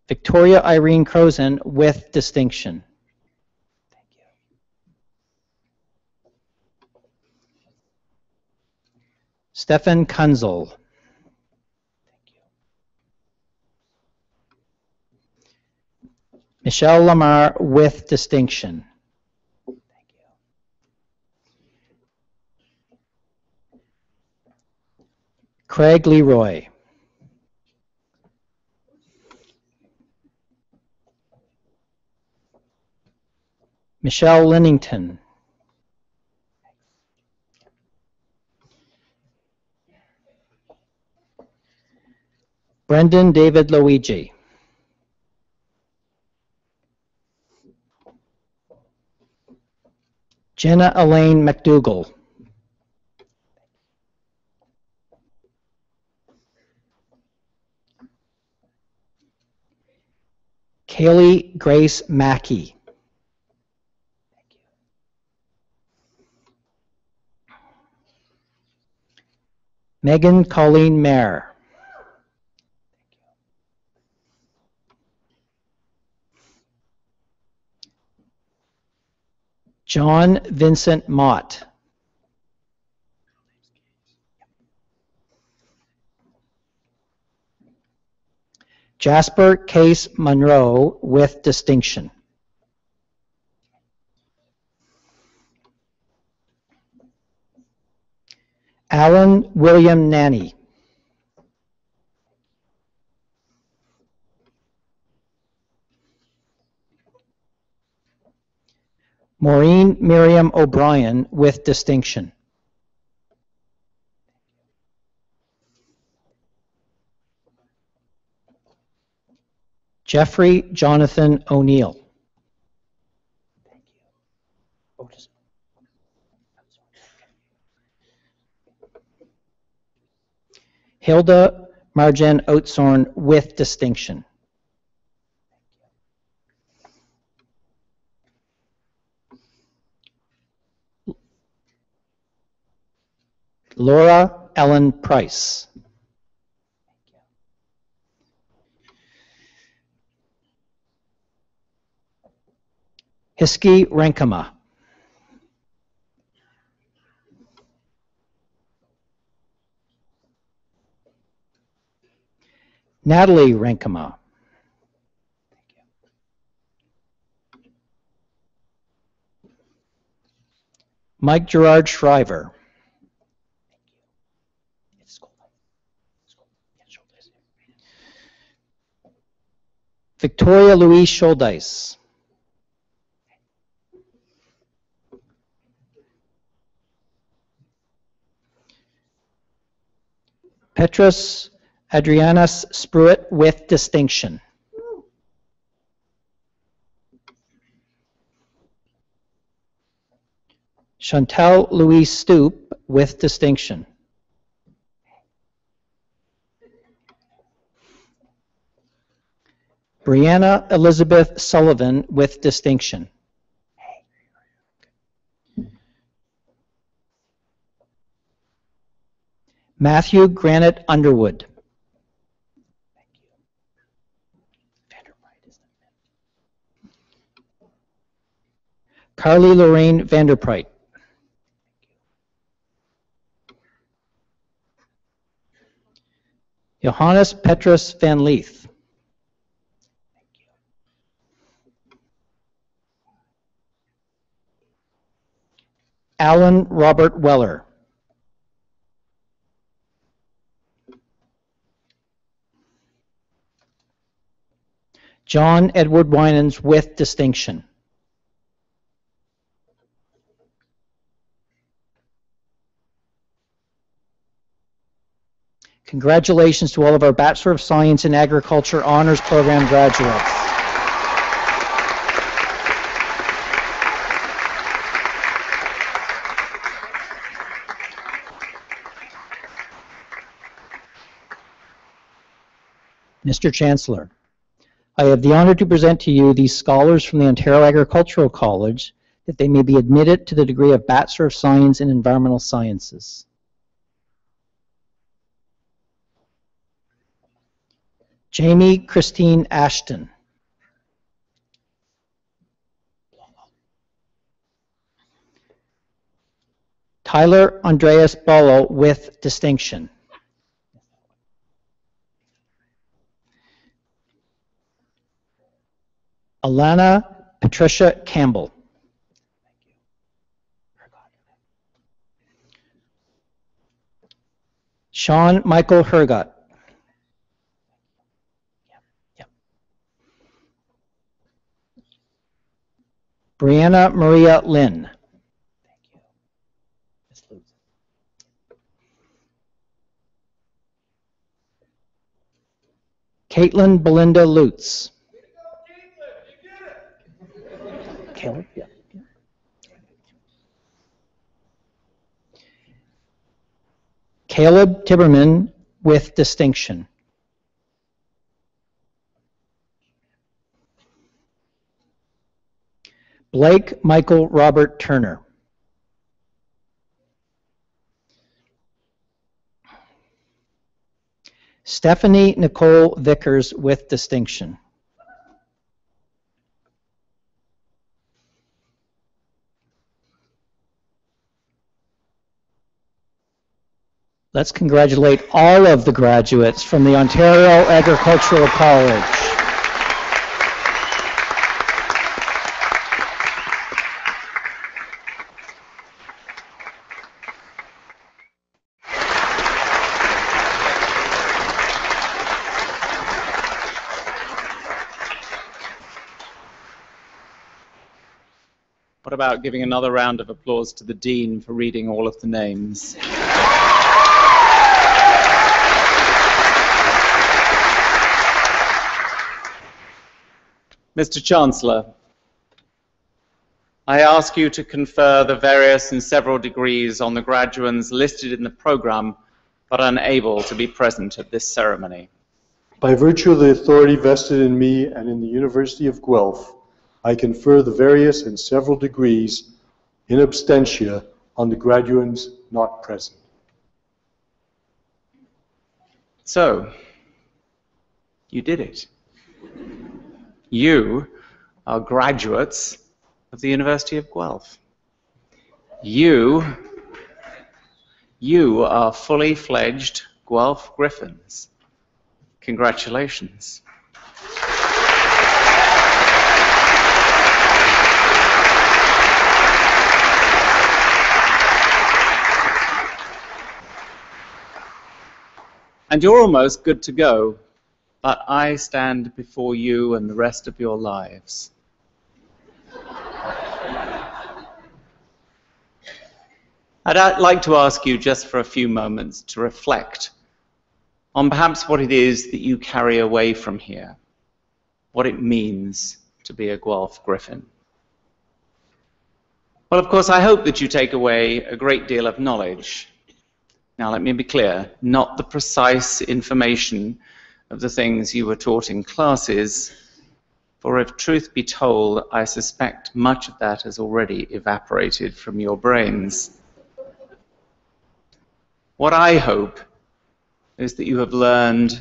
Victoria Irene Crozen with distinction. Stefan Kunzel. Michelle Lamar with distinction. Craig Leroy. Michelle Linnington. Brendan David Luigi. Jenna Elaine McDougall. Kaylee Grace Mackey. Megan Colleen Mayer. John Vincent Mott. Jasper Case Monroe with distinction. Alan William Nanny. Maureen Miriam O'Brien with distinction. Jeffrey Jonathan O'Neill. Hilda Marjan Oatsorn with distinction. Laura Ellen Price. Hiski Renkema. Natalie Renkema. Mike Gerard Shriver. Victoria Louise Scholdeis. Petrus Adrianas Spruitt with distinction. Chantal Louise Stoop with distinction. Brianna Elizabeth Sullivan with distinction. Matthew Granite Underwood. Carly Lorraine Vanderpreit. Johannes Petrus van Leith. Alan Robert Weller. John Edward Winans with distinction. Congratulations to all of our Bachelor of Science in Agriculture Honors Program graduates. Mr. Chancellor, I have the honor to present to you these scholars from the Ontario Agricultural College that they may be admitted to the degree of Bachelor of Science in Environmental Sciences. Jamie Christine Ashton. Tyler Andreas Ballo with distinction. Alana Patricia Campbell. Sean Michael Hergott. Brianna Maria Lynn. Caitlin Belinda Lutz. Caleb, yeah. Caleb Tiberman with distinction. Blake Michael Robert Turner. Stephanie Nicole Vickers with distinction. Let's congratulate all of the graduates from the Ontario Agricultural College. What about giving another round of applause to the Dean for reading all of the names? Mr. Chancellor, I ask you to confer the various and several degrees on the graduates listed in the program but unable to be present at this ceremony. By virtue of the authority vested in me and in the University of Guelph, I confer the various and several degrees in absentia on the graduates not present. So, you did it. You are graduates of the University of Guelph. You are fully fledged Guelph Griffins. Congratulations. And you're almost good to go, but I stand before you and the rest of your lives. I'd like to ask you just for a few moments to reflect on perhaps what it is that you carry away from here, what it means to be a Guelph Griffin. Well, of course, I hope that you take away a great deal of knowledge. Now, let me be clear, not the precise information of the things you were taught in classes, for if truth be told, I suspect much of that has already evaporated from your brains. What I hope is that you have learned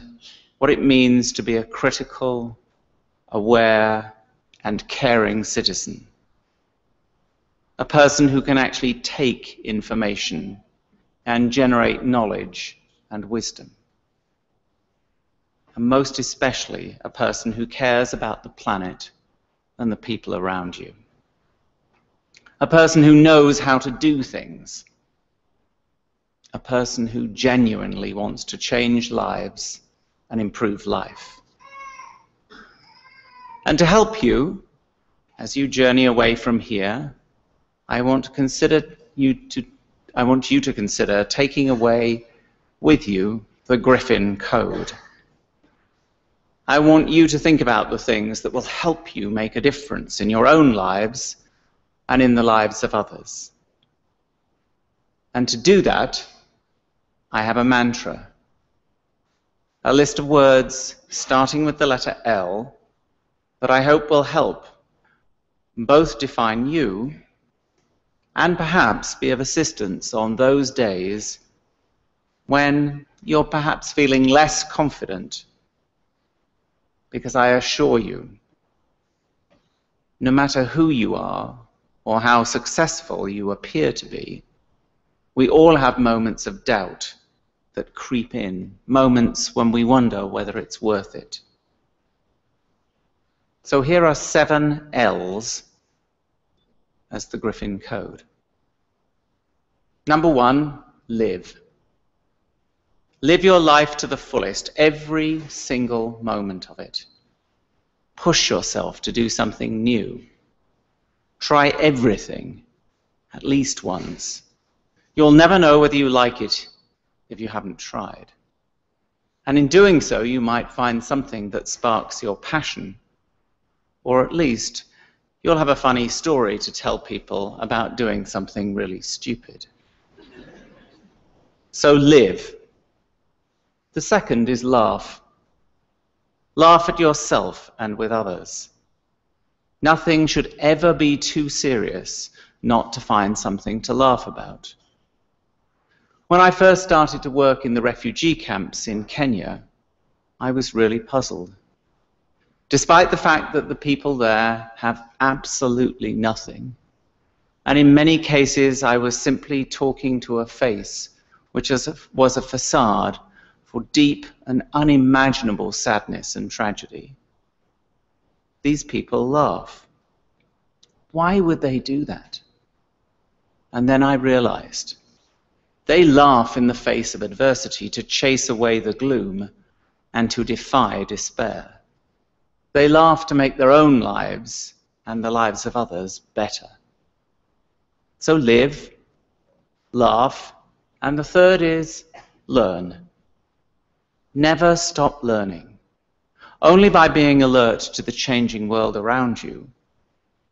what it means to be a critical, aware, and caring citizen. A person who can actually take information and generate knowledge and wisdom. And most especially, a person who cares about the planet and the people around you. A person who knows how to do things. A person who genuinely wants to change lives and improve life. And to help you, as you journey away from here, I want you to consider taking away with you the Griffin Code. I want you to think about the things that will help you make a difference in your own lives and in the lives of others. And to do that, I have a mantra, a list of words starting with the letter L that I hope will help both define you and perhaps be of assistance on those days when you're perhaps feeling less confident. Because I assure you, no matter who you are or how successful you appear to be, we all have moments of doubt that creep in, moments when we wonder whether it's worth it. So here are 7 L's as the Griffin Code. Number 1, live. Live your life to the fullest, every single moment of it. Push yourself to do something new. Try everything, at least once. You'll never know whether you like it if you haven't tried. And in doing so, you might find something that sparks your passion, or at least you'll have a funny story to tell people about doing something really stupid. So live. The second is laugh. Laugh at yourself and with others. Nothing should ever be too serious not to find something to laugh about. When I first started to work in the refugee camps in Kenya, I was really puzzled. Despite the fact that the people there have absolutely nothing, and in many cases I was simply talking to a face which was a facade for deep and unimaginable sadness and tragedy. These people laugh. Why would they do that? And then I realized they laugh in the face of adversity to chase away the gloom and to defy despair. They laugh to make their own lives and the lives of others better. So live, laugh, and the third is learn. Never stop learning. Only by being alert to the changing world around you,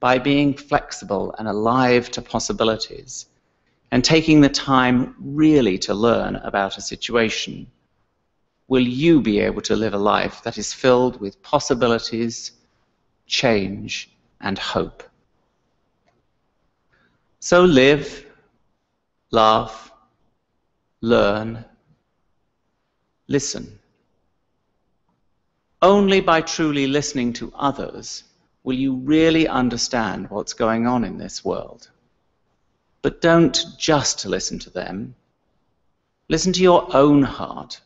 by being flexible and alive to possibilities, and taking the time really to learn about a situation, will you be able to live a life that is filled with possibilities, change, and hope. So live, laugh, learn, listen. Only by truly listening to others will you really understand what's going on in this world. But don't just listen to them. Listen to your own heart.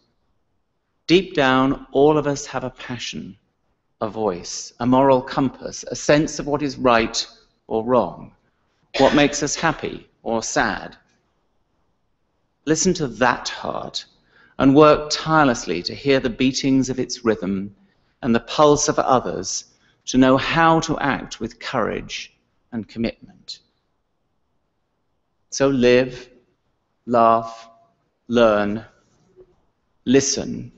Deep down, all of us have a passion, a voice, a moral compass, a sense of what is right or wrong, what makes us happy or sad. Listen to that heart and work tirelessly to hear the beatings of its rhythm and the pulse of others, to know how to act with courage and commitment. So live, laugh, learn, listen,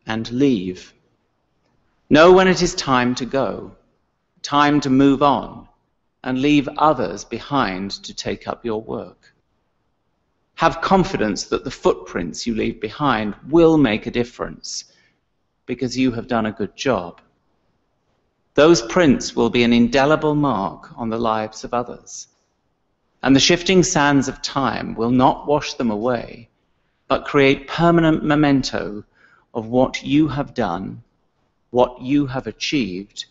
and leave. Know when it is time to go, time to move on, and leave others behind to take up your work. Have confidence that the footprints you leave behind will make a difference, because you have done a good job. Those prints will be an indelible mark on the lives of others. And the shifting sands of time will not wash them away, but create permanent memento of what you have done, what you have achieved,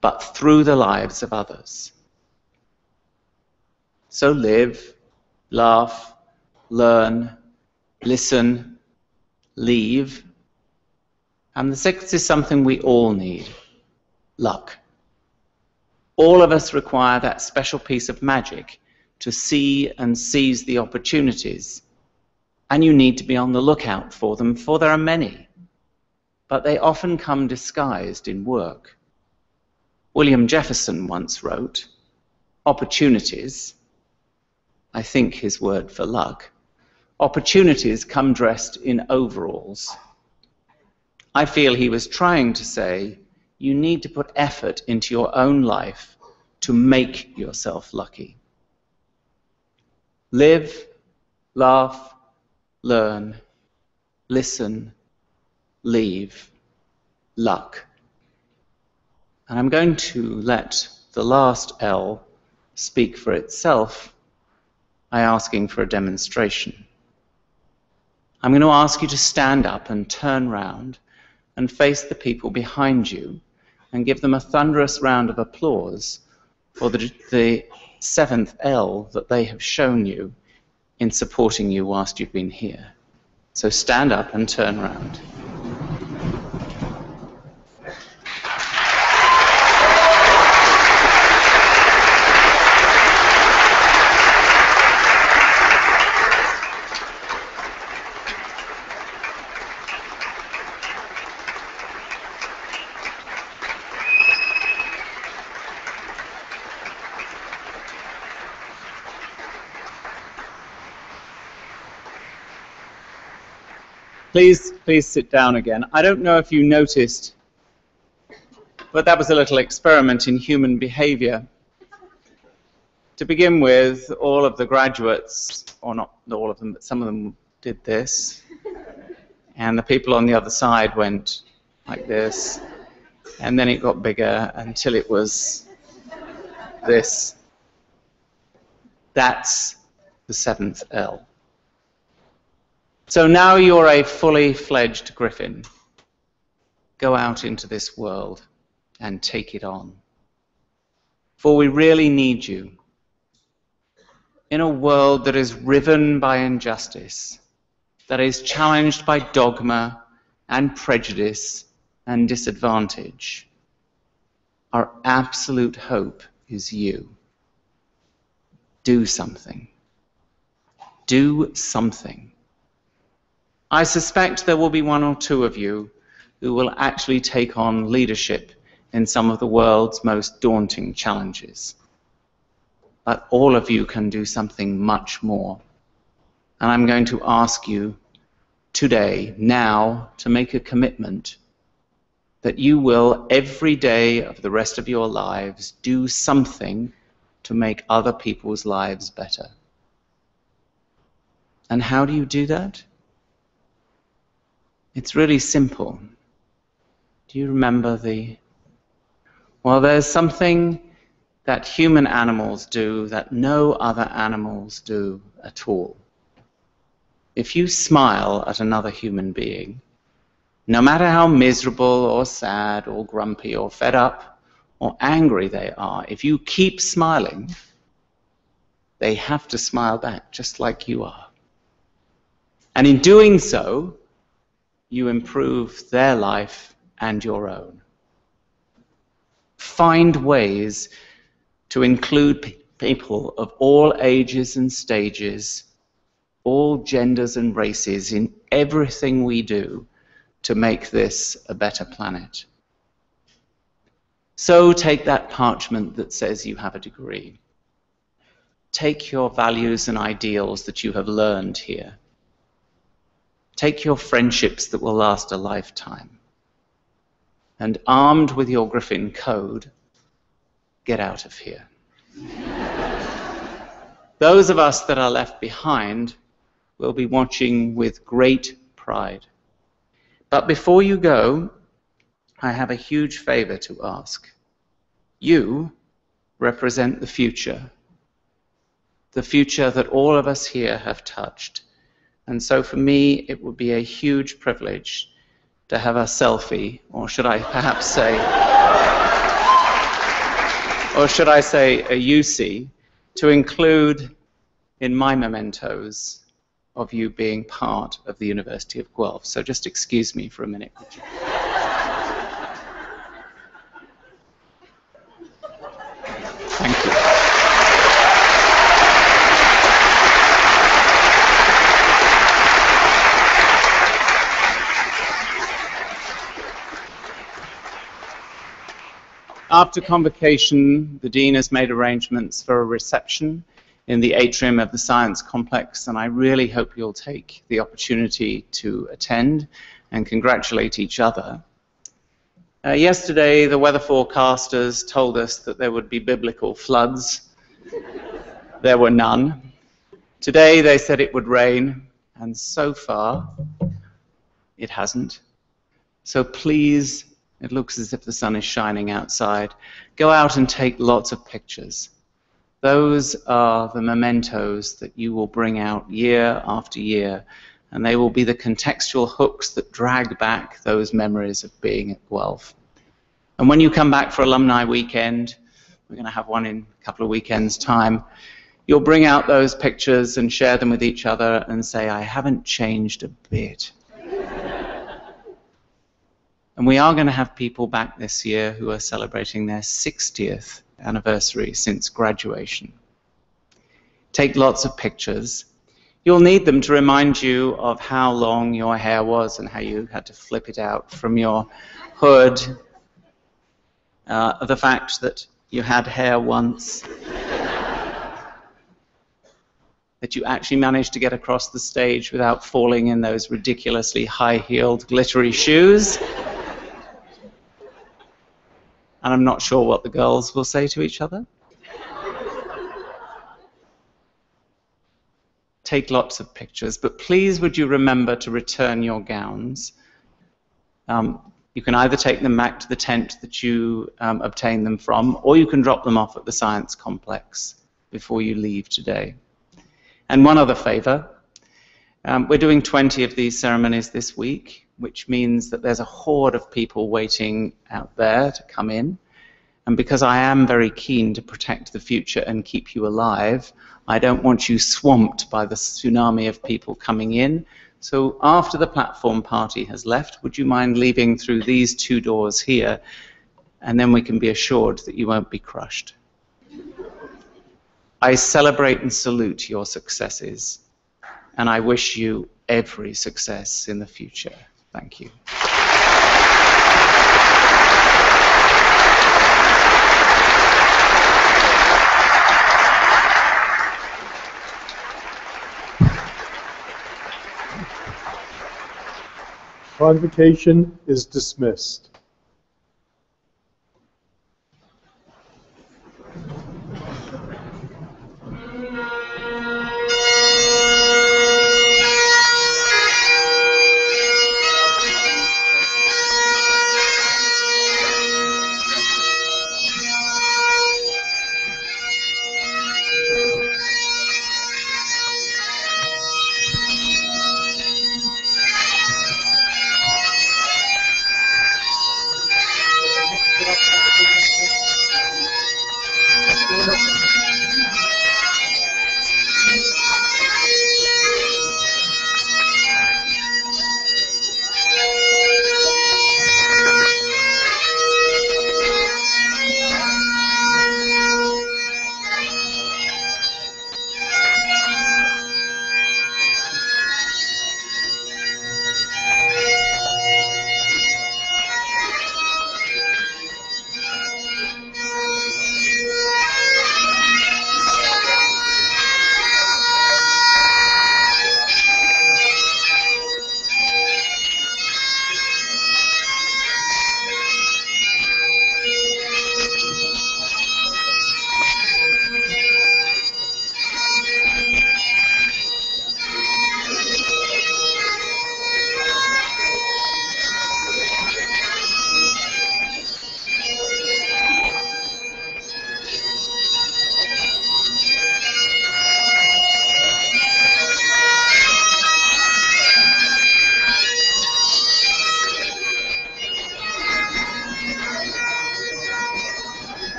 but through the lives of others. So live, laugh, learn, listen, leave. And the sixth is something we all need: luck. All of us require that special piece of magic to see and seize the opportunities. And you need to be on the lookout for them, for there are many. But they often come disguised in work. William Jefferson once wrote, "Opportunities," I think his word for luck, "opportunities come dressed in overalls." I feel he was trying to say, you need to put effort into your own life to make yourself lucky. Live, laugh, learn, listen, leave, luck. And I'm going to let the last L speak for itself by asking for a demonstration. I'm going to ask you to stand up and turn round and face the people behind you and give them a thunderous round of applause for the seventh L that they have shown you in supporting you whilst you've been here. So stand up and turn round. Please sit down again. I don't know if you noticed, but that was a little experiment in human behavior. To begin with, all of the graduates, or not all of them, but some of them did this, and the people on the other side went like this, and then it got bigger until it was this. That's the seventh L. So now you're a fully fledged griffin. Go out into this world and take it on. For we really need you. In a world that is riven by injustice, that is challenged by dogma and prejudice and disadvantage, our absolute hope is you. Do something. Do something. I suspect there will be one or two of you who will actually take on leadership in some of the world's most daunting challenges. But all of you can do something much more. And I'm going to ask you today, now, to make a commitment that you will, every day of the rest of your lives, do something to make other people's lives better. And how do you do that? It's really simple. Do you remember well, there's something that human animals do that no other animals do at all. If you smile at another human being, no matter how miserable or sad or grumpy or fed up or angry they are, if you keep smiling, they have to smile back just like you are. And in doing so, you improve their life and your own. Find ways to include people of all ages and stages, all genders and races in everything we do to make this a better planet. So take that parchment that says you have a degree. Take your values and ideals that you have learned here. Take your friendships that will last a lifetime. And armed with your Griffin code, get out of here. Those of us that are left behind will be watching with great pride. But before you go, I have a huge favor to ask. You represent the future that all of us here have touched. And so for me, it would be a huge privilege to have a selfie, or should I perhaps say, a UC, to include in my mementos of you being part of the University of Guelph. So just excuse me for a minute, would you? Thank you. After convocation, the Dean has made arrangements for a reception in the atrium of the Science Complex, and I really hope you'll take the opportunity to attend and congratulate each other. Yesterday, the weather forecasters told us that there would be biblical floods. There were none. Today, they said it would rain, and so far, it hasn't. So please, it looks as if the sun is shining outside. Go out and take lots of pictures. Those are the mementos that you will bring out year after year, and they will be the contextual hooks that drag back those memories of being at Guelph. And when you come back for alumni weekend, we're going to have one in a couple of weekends' time, you'll bring out those pictures and share them with each other and say, I haven't changed a bit. And we are going to have people back this year who are celebrating their 60th anniversary since graduation. Take lots of pictures. You'll need them to remind you of how long your hair was and how you had to flip it out from your hood, the fact that you had hair once, that you actually managed to get across the stage without falling in those ridiculously high-heeled, glittery shoes. And I'm not sure what the girls will say to each other. Take lots of pictures, but please would you remember to return your gowns. You can either take them back to the tent that you obtained them from, or you can drop them off at the Science Complex before you leave today. And one other favor, we're doing 20 of these ceremonies this week, which means that there's a horde of people waiting out there to come in. And because I am very keen to protect the future and keep you alive, I don't want you swamped by the tsunami of people coming in. So after the platform party has left, would you mind leaving through these two doors here, and then we can be assured that you won't be crushed. I celebrate and salute your successes, and I wish you every success in the future. Thank you. Convocation is dismissed.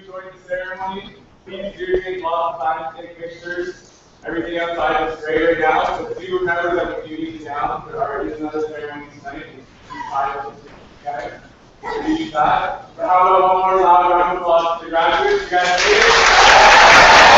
enjoyed the ceremony, please do take lots of time to take pictures. Everything outside is great right now, so do remember that if you need to down, there is another ceremony tonight. Okay? So use that. But how about one more loud round of applause to the graduates? You guys see it?